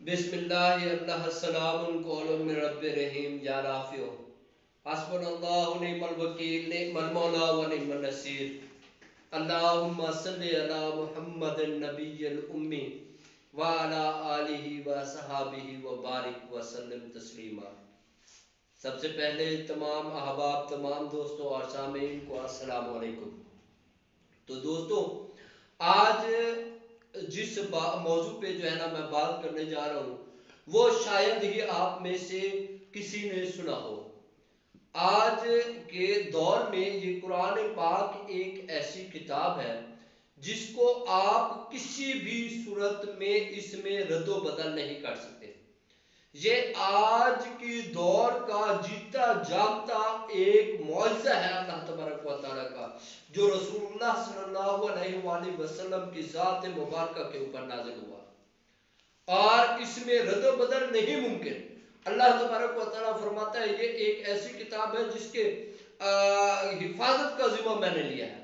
بسم اللہ اللہ السلام قول من رب رحیم یا رافع حسبنا اللہ نعم الوکیل نعم المولا و نعم النصیر اللہم صلی علی محمد النبی الامی وعلی آلہ و صحابہ و بارک وسلم تسلیما۔ سب سے پہلے تمام احباب، تمام دوستوں اور سامعین کو السلام علیکم۔ تو دوستوں، آج جس موضوع پہ جو ہے نا میں بات کرنے جا رہا ہوں وہ شاید ہی آپ میں سے کسی نے سنا ہو۔ آج کے دور میں یہ قرآن پاک ایک ایسی کتاب ہے جس کو آپ کسی بھی صورت میں اس میں رد و بدل نہیں کر سکتے۔ یہ آج کی دور کا جیتا جاگتا ایک معجزہ ہے اللہ تبارک و تعالیٰ کا، جو رسول اللہ صلی اللہ علیہ وآلہ وسلم کی ذات مبارکہ کے اوپر نازل ہوا، اور اس میں رد و بدل نہیں ممکن۔ اللہ تبارک و تعالیٰ فرماتا ہے یہ ایک ایسی کتاب ہے جس کے حفاظت کا ذمہ میں نے لیا ہے۔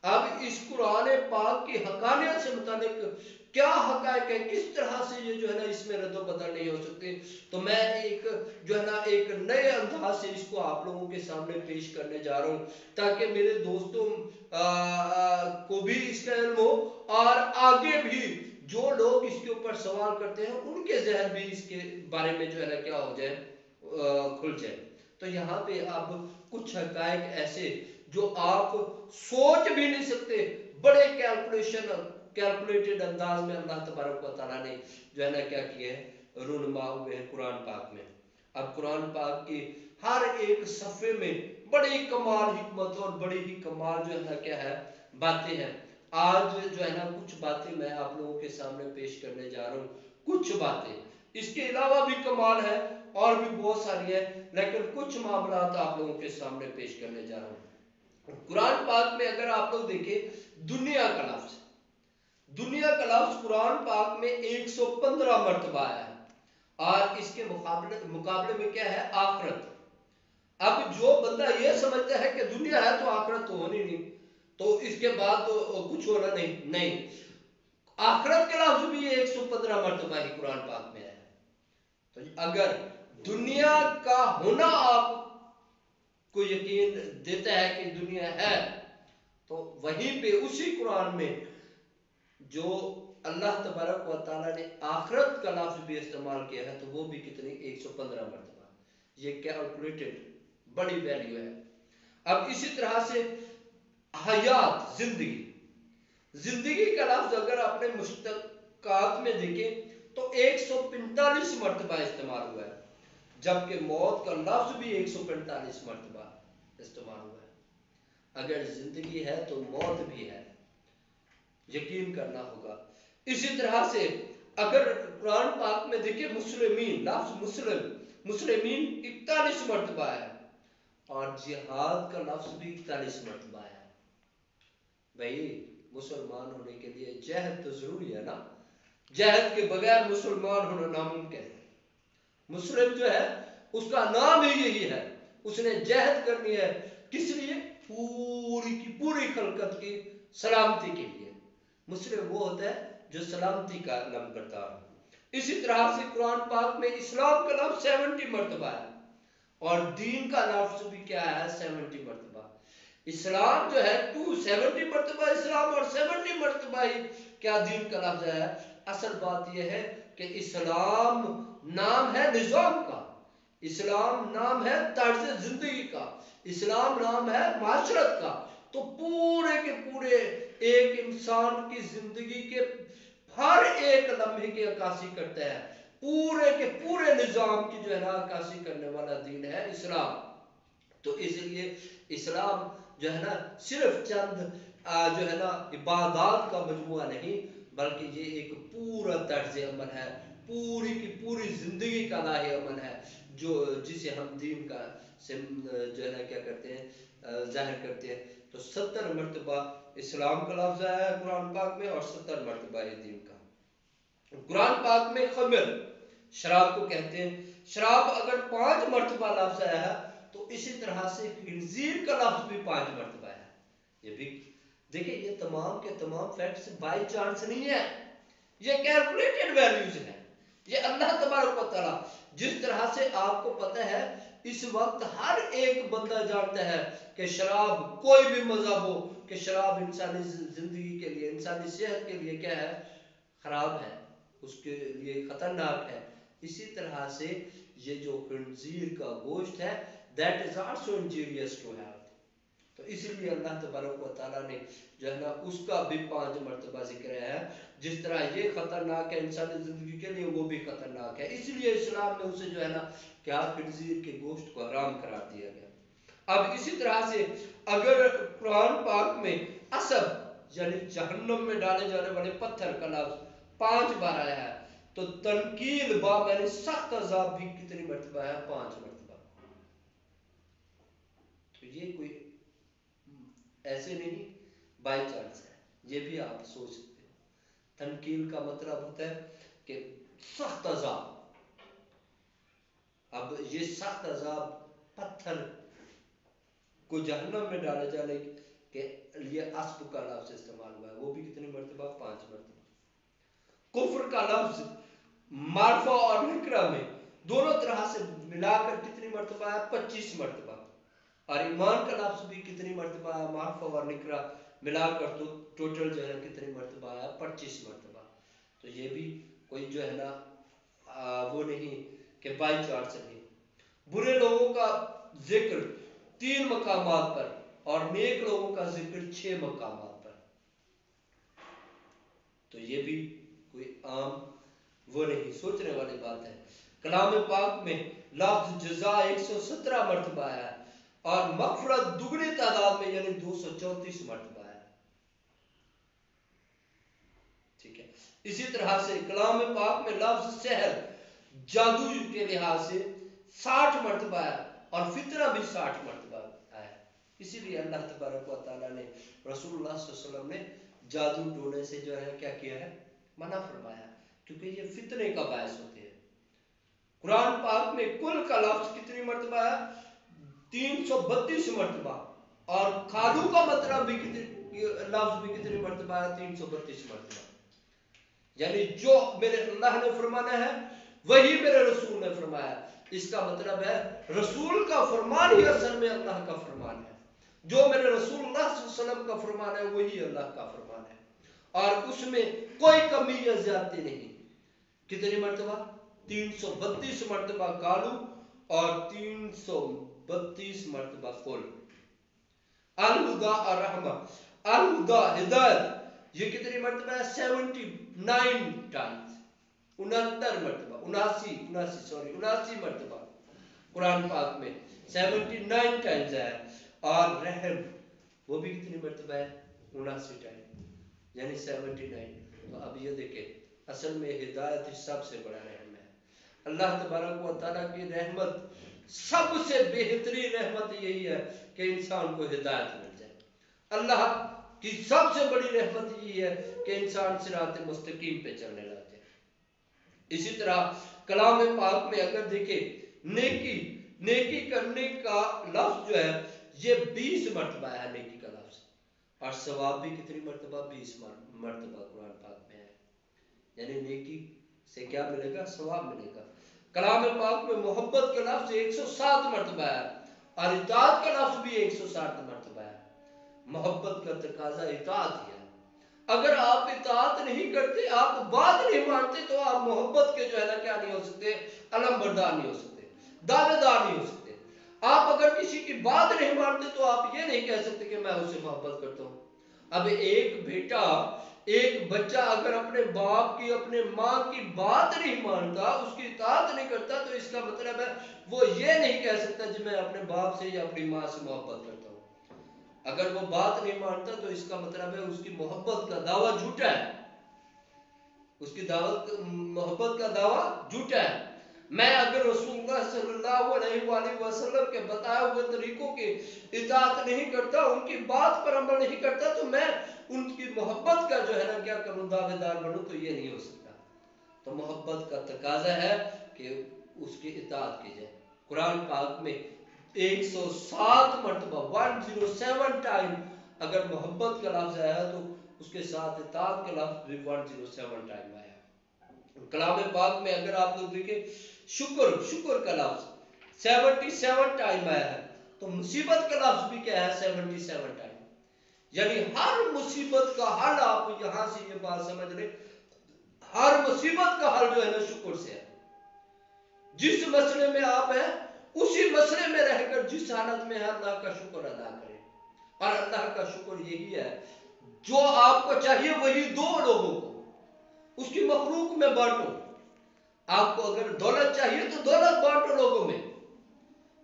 اب اس قرآن پاک کی حقانیت سے متعلق کیا حقائق ہے، کس طرح سے یہ جو ہے نا اس میں رد و بدل نہیں ہو سکتے، تو میں ایک جو ہے نا ایک نئے انداز سے اس کو آپ لوگوں کے سامنے پیش کرنے جا رہا ہوں، تاکہ میرے دوستوں کو بھی اس کا علم ہو، اور آگے بھی جو لوگ اس کے اوپر سوال کرتے ہیں ان کے ذہن بھی اس کے بارے میں جو ہے نا کیا ہو جائے، کھل جائے۔ تو یہاں پہ اب کچھ حقائق ایسے جو آپ سوچ بھی نہیں سکتے، بڑے کیلکولیٹڈ انداز میں اللہ تبارک و تعالیٰ نے جو ہے نا کیا کیا ہے، رونما ہوئے ہیں قرآن پاک میں۔ اب قرآن پاک کی ہر ایک صفحے میں بڑی کمال حکمت اور بڑی ہی کمال جو ہے نا کیا ہے باتیں ہیں۔ آج جو ہے نا کچھ باتیں میں آپ لوگوں کے سامنے پیش کرنے جا رہا ہوں، کچھ باتیں اس کے علاوہ بھی کمال ہے اور بھی بہت ساری ہے، لیکن کچھ معاملات آپ لوگوں کے سامنے پیش کرنے جا رہا ہوں۔ قرآن پاک میں اگر آپ لوگ دیکھیں، دنیا کا لفظ قرآن پاک میں 115 مرتبہ آیا ہے، اور اس کے مقابلے میں کیا ہے، آخرت۔ اب جو بندہ یہ سمجھتا ہے کہ دنیا ہے تو آخرت تو ہونی نہیں، تو اس کے بعد تو کچھ ہونا نہیں، آخرت کے لفظ بھی 115 مرتبہ ہی قرآن پاک میں ہے۔ تو اگر دنیا کا ہونا آپ کو یقین دیتا ہے کہ دنیا ہے، تو وہیں پہ اسی قرآن میں جو اللہ تبارک و تعالیٰ نے آخرت کا لفظ بھی استعمال کیا ہے، تو وہ بھی کتنی 115 مرتبہ۔ یہ کیلکولیٹڈ بڑی ویلیو ہے۔ اب اسی طرح سے حیات، زندگی کا لفظ اگر اپنے مشتقات میں دیکھیں تو 145 مرتبہ استعمال ہوا ہے، جبکہ موت کا لفظ بھی 145 مرتبہ استعمال ہوا ہے۔ اگر زندگی ہے تو موت بھی ہے، یقین کرنا ہوگا۔ اسی طرح سے اگر قرآن پاک میں دیکھیں، مسلمین، لفظ مسلمین 41 مرتبہ ہے، اور جہاد کا لفظ بھی 41 مرتبہ ہے۔ بھائی مسلمان ہونے کے لیے جہاد تو ضروری ہے نا، جہاد کے بغیر مسلمان ہونا ناممکن ہے۔ مسلم جو ہے اس کا نام ہی یہی ہے، اس نے جہاد کرنی ہے، کس لیے؟ پوری کی پوری خلقت کی سلامتی کے لیے۔ مسلم وہ ہوتا ہے جو سلامتی کا علم کرتا ہے۔ اسی طرح سے قرآن پاک میں اسلام کا لفظ 70 مرتبہ ہے، اور دین کا لفظ بھی کیا ہے، 70 مرتبہ۔ اسلام جو ہے 270 مرتبہ اسلام، اور 70 مرتبہ ہی کیا دین کا لفظ ہے۔ اصل بات یہ ہے کہ اسلام نام ہے نظام کا، اسلام نام ہے طرز زندگی کا، اسلام نام ہے معاشرت کا۔ تو پورے کے پورے ایک انسان کی زندگی کے ہر ایک لمحے کی عکاسی کرتا ہے، پورے کے پورے نظام کی جو ہے نا عکاسی کرنے والا دین ہے اسلام۔ تو اس لیے اسلام جو ہے نا صرف چند جو ہے نا عبادات کا مجموعہ نہیں، بلکہ یہ ایک پورا طرز عمل ہے، پوری کی پوری زندگی کا لاہ عمل ہے، جسے ہم دین کا جو ہے نا کیا کرتے ہیں، ظاہر کرتے ہیں۔ تو 70 مرتبہ اسلام کا لفظ آیا ہے قرآن پاک میں، اور 70 مرتبہ ہے دین کا۔ قرآن پاک میں خمر، شراب کو کہتے ہیں، شراب اگر 5 مرتبہ لفظ آیا ہے، تو اسی طرح سے خنزیر کا لفظ بھی 5 مرتبہ ہے۔ یہ بھی دیکھیں، یہ تمام کے تمام فیکٹس بائی چانس نہیں ہے، یہ کیلکولیٹڈ ویلیوز ہیں۔ یہ اللہ تبارک و تعالیٰ جس طرح سے آپ کو پتہ ہے اس وقت ہر ایک بندہ جانتا ہے کہ شراب کوئی بھی مذہب ہو کہ شراب انسانی زندگی کے لیے انسانی صحت کے لیے کیا ہے خراب ہے اس کے لیے خطرناک ہے اسی طرح سے یہ جو خنزیر کا گوشت ہے that is also injurious to health تو اسی لیے اللہ تبارک و تعالیٰ نے جو ہے نا اس کا بھی 5 مرتبہ ذکر ہے جس طرح یہ خطرناک ہے انسانی زندگی کے لیے وہ بھی خطرناک ہے اس لیے اسلام نے اسے جو ہے نا کیا خنزیر کے گوشت کو حرام قرار دیا گیا اب اسی طرح سے اگر قرآن پاک میں اسب یعنی جہنم میں ڈالے جانے والے پتھر کا لفظ 5 بار آیا ہے تو تنکیل یعنی سخت عذاب بھی کتنی مرتبہ ہے 5 مرتبہ تو یہ کوئی ایسے نہیں بائی چانس ہے یہ بھی آپ سوچ سکتے ہو تنکیل کا مطلب ہوتا ہے کہ سخت عذاب اب یہ سخت عذاب پتھر کو جہنم میں ڈالا جانے کے لیے اسب کا لفظ استعمال ہوا ہے وہ بھی کتنی مرتبہ 5 مرتبہ کفر کا لفظ معرفہ اور نکرہ میں دونوں طرح سے ملا کر کتنی مرتبہ ہے 25 مرتبہ اور ایمان کا لفظ بھی کتنی مرتبہ ہے معرفہ اور نکرہ ملا کر تو ٹوٹل جو ہے کتنی مرتبہ ہے 25 مرتبہ تو یہ بھی کوئی جو ہے نا وہ نہیں کہ بائی چانس نہیں برے لوگوں کا ذکر 3 مقامات پر اور نیک لوگوں کا ذکر 6 مقامات پر تو یہ بھی کوئی عام وہ نہیں سوچنے والی بات ہے کلام پاک میں لفظ جزا 117 مرتبہ ہے اور مغفرت دگنی تعداد میں یعنی 234 مرتبہ ہے ٹھیک ہے اسی طرح سے کلام پاک میں لفظ سحر جادو کے لحاظ سے 60 مرتبہ ہے اور فتنہ بھی 60 مرتبہ ہے اسی لیے اللہ تبارک و تعالیٰ نے رسول اللہ صلی اللہ علیہ وسلم نے جادو ٹونے سے جو ہے کیا ہے منع فرمایا کیونکہ یہ فتنے کا باعث ہوتے ہیں قرآن پاک میں کل کا لفظ کتنی مرتبہ ہے 332 مرتبہ اور کھالو کا مطلب بھی لفظ بھی کتنی مرتبہ ہے 332 مرتبہ یعنی جو میرے اللہ نے فرمانا ہے وہی میرے رسول نے فرمایا اس کا مطلب ہے رسول کا فرمان ہی اصل میں اللہ کا فرمان ہے جو میرے رسول اللہ صلی اللہ علیہ وسلم کا فرمان ہے وہی اللہ کا فرمان ہے اور اس میں کوئی کمی یا زیادتی نہیں کتنی مرتبہ 332 مرتبہ کالو اور 332 مرتبہ قل الہدا اور رحمہ الہدا ہدایت یہ کتنی مرتبہ ہے 79 ٹائمز 69 مرتبہ 79 مرتبہ قرآن پاک میں 79 ٹائمز ہے اور رحم وہ بھی کتنی مرتبہ ہے 79 ٹائم یعنی 79 تو اب یہ دیکھیں اصل میں ہدایت سب سے بڑا رحم ہے اللہ تبارک و تعالیٰ کی رحمت سب سے بہترین رحمت یہی ہے کہ انسان کو ہدایت مل جائے اللہ کی سب سے بڑی رحمت یہی ہے کہ انسان صراط مستقیم پہ چلنے لگ جائے اسی طرح کلام پاک میں اگر دیکھیں نیکی کرنے کا لفظ جو ہے یہ 20 مرتبہ ہے نیکی کا لفظ اور ثواب بھی کتنی مرتبہ 20 مرتبہ قرآن پاک میں ہے یعنی نیکی سے کیا ملے گا ثواب ملے گا کلام پاک میں محبت کا لفظ 107 مرتبہ ہے اور اطاعت کا لفظ بھی 107 مرتبہ ہے محبت کا تقاضا اطاعت ہی ہے اگر آپ اطاعت نہیں کرتے آپ بات نہیں مانتے تو آپ محبت کے جو ہے نا کیا نہیں ہو سکتے علم بردار نہیں ہو سکتے دعوے دار نہیں ہو سکتے آپ اگر کسی کی بات نہیں مانتے تو آپ یہ نہیں کہہ سکتے کہ میں اس سے محبت کرتا ہوں اب ایک بچہ اگر اپنے باپ کی اپنے ماں کی بات نہیں مانتا اس کی اطاعت نہیں کرتا تو اس کا مطلب ہے وہ یہ نہیں کہہ سکتا کہ میں اپنے باپ سے یا اپنی ماں سے محبت کرتا ہوں اگر وہ بات نہیں مانتا تو اس کا مطلب ہے اس کی محبت کا دعویٰ جھوٹا ہے اس کی محبت کا دعویٰ جھوٹا ہے میں اگر رسول اللہ صلی اللہ علیہ وآلہ وسلم کے بتائے ہوئے طریقوں کی اطاعت نہیں کرتا ان کی بات پر عمل نہیں کرتا تو میں ان کی محبت کا جو ہے نا کیا کروں دعوے دار بنوں تو یہ نہیں ہو سکتا تو محبت کا تقاضا ہے کہ اس کی اطاعت کی جائے قرآن پاک میں 107 مرتبہ 107 ٹائم اگر محبت کا لفظ آیا تو اس کے ساتھ اطاعت کا لفظ بھی 107 ٹائم آیا کلام پاک میں اگر آپ لوگ دیکھیں شکر کا لفظ 77 ٹائم آیا ہے، تو مصیبت کا لفظ بھی کیا ہے 77 ٹائم. یعنی ہر مصیبت کا حل، آپ یہاں سے یہ بات سمجھ لیں، ہر مصیبت کا حل جو ہے نا شکر سے ہے. جس مسئلے میں آپ ہیں اسی مسئلے میں رہ کر جس حالت میں ہے اللہ کا شکر ادا کریں. اور اللہ کا شکر یہی ہے، جو آپ کو چاہیے وہی دو لوگوں کو، اس کی مخلوق میں بانٹو. آپ کو اگر دولت چاہیے تو دولت بانٹو لوگوں میں،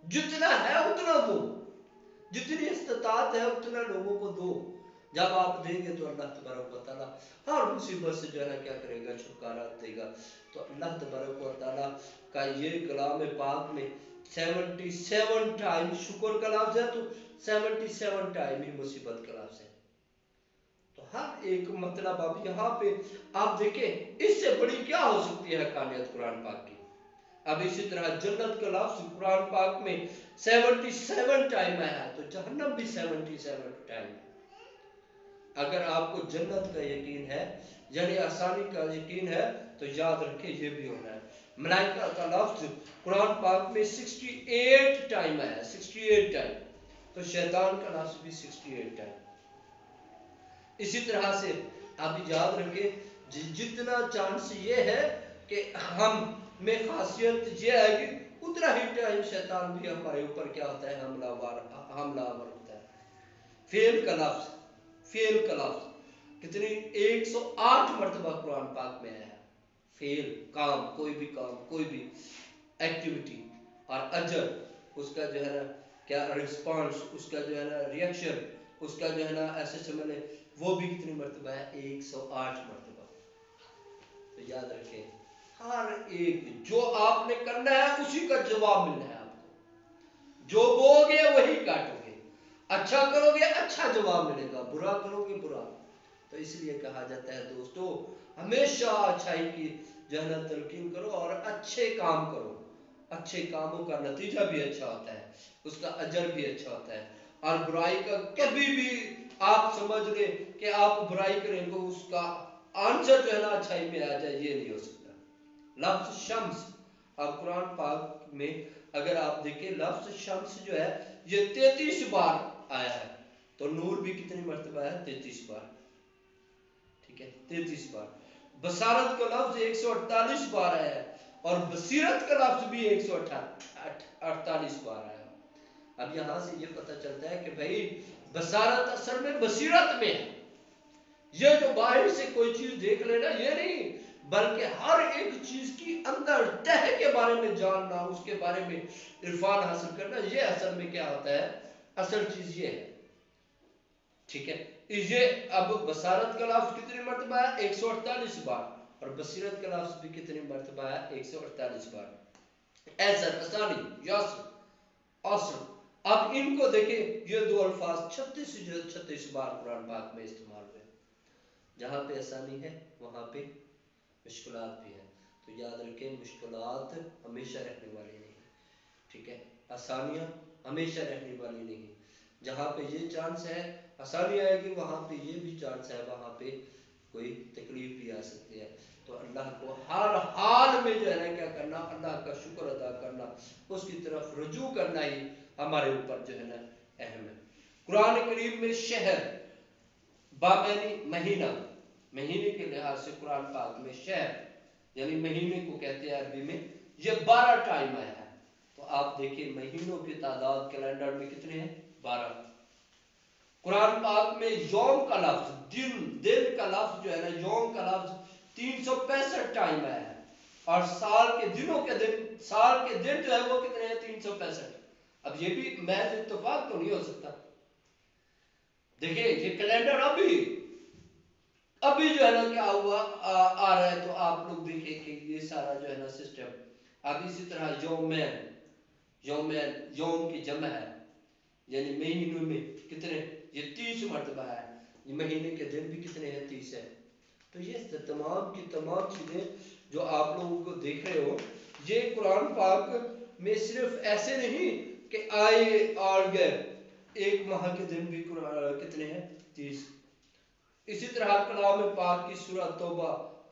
جتنا ہے اتنا دو، جتنی استطاعت ہے اتنا لوگوں کو دو. جب آپ دیں گے تو اللہ تبارک و تعالیٰ ہر مصیبت سے جو ہے کیا کرے گا، چھٹکارا دے گا. تو اللہ تبارک و تعالیٰ کا یہ کلام پاک میں 77 ٹائم شکر کا لفظ ہے، تو 77 ٹائم ہی مصیبت کا لفظ ہے. تو ہر ایک مطلب اب یہاں پہ آپ دیکھیں، اس سے بڑی کیا ہو سکتی ہے حقانیت قرآن پاک کی. اب اسی طرح جنت کا لفظ قرآن پاک میں 77 ٹائم آیا ہے، تو جہنم بھی 77 ٹائم ہے. اگر آپ کو جنت کا یقین ہے، یعنی آسانی کا یقین ہے، تو یاد رکھیں یہ بھی ہونا ہے. ملائکہ کا لفظ قرآن پاک میں 68 ٹائم آیا ہے، 68 ٹائم. تو شیطان کا لفظ بھی 68 ٹائم. اسی طرح سے آپ یاد رکھیں، جتنا چانس یہ ہے کہ ہم میں خاصیت یہ ہے کہ اتنا ہی ٹائم شیطان بھی ہمارے اوپر کیا ہوتا ہے، حملہ آور ہوتا ہے. فیل کا لفظ، فیل کا لفظ کتنی 108 مرتبہ قرآن پاک میں آیا. فیل، کام، کوئی بھی کام، کوئی بھی ایکٹیویٹی. اور اجر، اس کا جو ہے نا کیا رسپانس، اس کا جو ہے نا ریئیکشن، اس کا جو ہے نا ایسے سمجھے، وہ بھی کتنی مرتبہ ہے 108 مرتبہ. تو یاد رکھیں، ہر ایک جو آپ نے کرنا ہے اسی کا جواب ملنا ہے آپ کو. جو بو گے وہی کاٹو گے. اچھا کرو گے اچھا جواب ملے گا، برا کرو گے برا. تو اس لیے کہا جاتا ہے دوستو، ہمیشہ اچھائی کی جو ہے نا تلقین کرو اور اچھے کام کرو. اچھے کاموں کا نتیجہ بھی اچھا ہوتا ہے، اس کا اجر بھی اچھا ہوتا ہے. اور برائی کا کبھی بھی آپ سمجھ لیں کہ آپ برائی کریں تو اس کا آنسر جو ہے نا اچھائی میں آ جائے، یہ نہیں ہو سکتا. لفظ شمس، اب قرآن پاک میں اگر آپ دیکھیں لفظ شمس جو ہے یہ 33 بار آیا ہے. تو نور بھی کتنی مرتبہ ہے، 33 بار. ٹھیک ہے، 33 بار. بصارت کا لفظ 148 بار آیا ہے، اور بصیرت کا لفظ بھی 148 بار آیا. اب یہاں سے یہ پتہ چلتا ہے کہ بھائی بصارت اصل میں بصیرت میں ہے. یہ جو باہر سے کوئی چیز دیکھ لینا یہ نہیں، بلکہ ہر ایک چیز کی اندر تہ کے بارے میں جاننا، اس کے بارے میں عرفان حاصل کرنا، یہ اصل میں کیا ہوتا ہے، اصل چیز یہ ہے. ٹھیک ہے، یہ اب بصارت کا لفظ کتنی مرتبہ ہے، 148 بار. اور بصیرت کا لفظ بھی کتنی مرتبہ ہے، 148 بار. ایسر، اسانی، یاسر، آسر. اب ان کو دیکھیں، یہ دو الفاظ 36 بار قرآن پاک میں استعمال ہوئے. جہاں پہ آسانی ہے وہاں پہ مشکلات بھی ہیں. تو یاد رکھیں، مشکلات ہمیشہ رہنے والی نہیں. ٹھیک ہے، آسانیاں ہمیشہ رہنے والی نہیں. جہاں پہ یہ چانس ہے آسانی آئے گی، وہاں پہ یہ بھی چانس ہے وہاں پہ کوئی تکلیف بھی آ سکتی ہے. تو اللہ کو ہر حال میں جو ہے نا کیا کرنا، اللہ کا شکر ادا کرنا، اس کی طرف رجوع کرنا ہی ہمارے اوپر جو ہے نا اہم ہے. قرآن کریم میں شہر بامعنی مہینہ، مہینے کے لحاظ سے قرآن پاک میں شہر یعنی مہینے کو کہتے ہیں عربی میں، یہ 12 ٹائم آیا ہے. تو آپ دیکھیں مہینوں کی تعداد کیلنڈر میں کتنے ہیں، 12. قرآن پاک میں یوم کا لفظ، دن کا لفظ جو ہے نا، یوم کا لفظ 365 ٹائم آیا ہے. اور سال کے دنوں کے دن، سال کے دن جو ہے وہ کتنے ہیں، 365. اب یہ بھی محض اتفاق تو نہیں ہو سکتا. دیکھیں یہ کیلنڈر ابھی جو ہے نا کیا ہوا آ رہا ہے. تو آپ لوگ دیکھیں کہ یہ سارا جو ہے نا سسٹم. اب اسی طرح یوم کی جمع ہے، یعنی مہینوں میں کتنے، یہ 30 مرتبہ ہے. یہ مہینے کے دن بھی کتنے ہیں، 30 ہے. تو یہ تمام کی تمام چیزیں جو آپ لوگوں کو دیکھ رہے ہو، یہ قرآن پاک میں صرف ایسے نہیں کہ آئے اور گئے. ایک ماہ کے دن بھی کتنے ہیں، 30. اسی طرح کلام پاک کی سورہ توبہ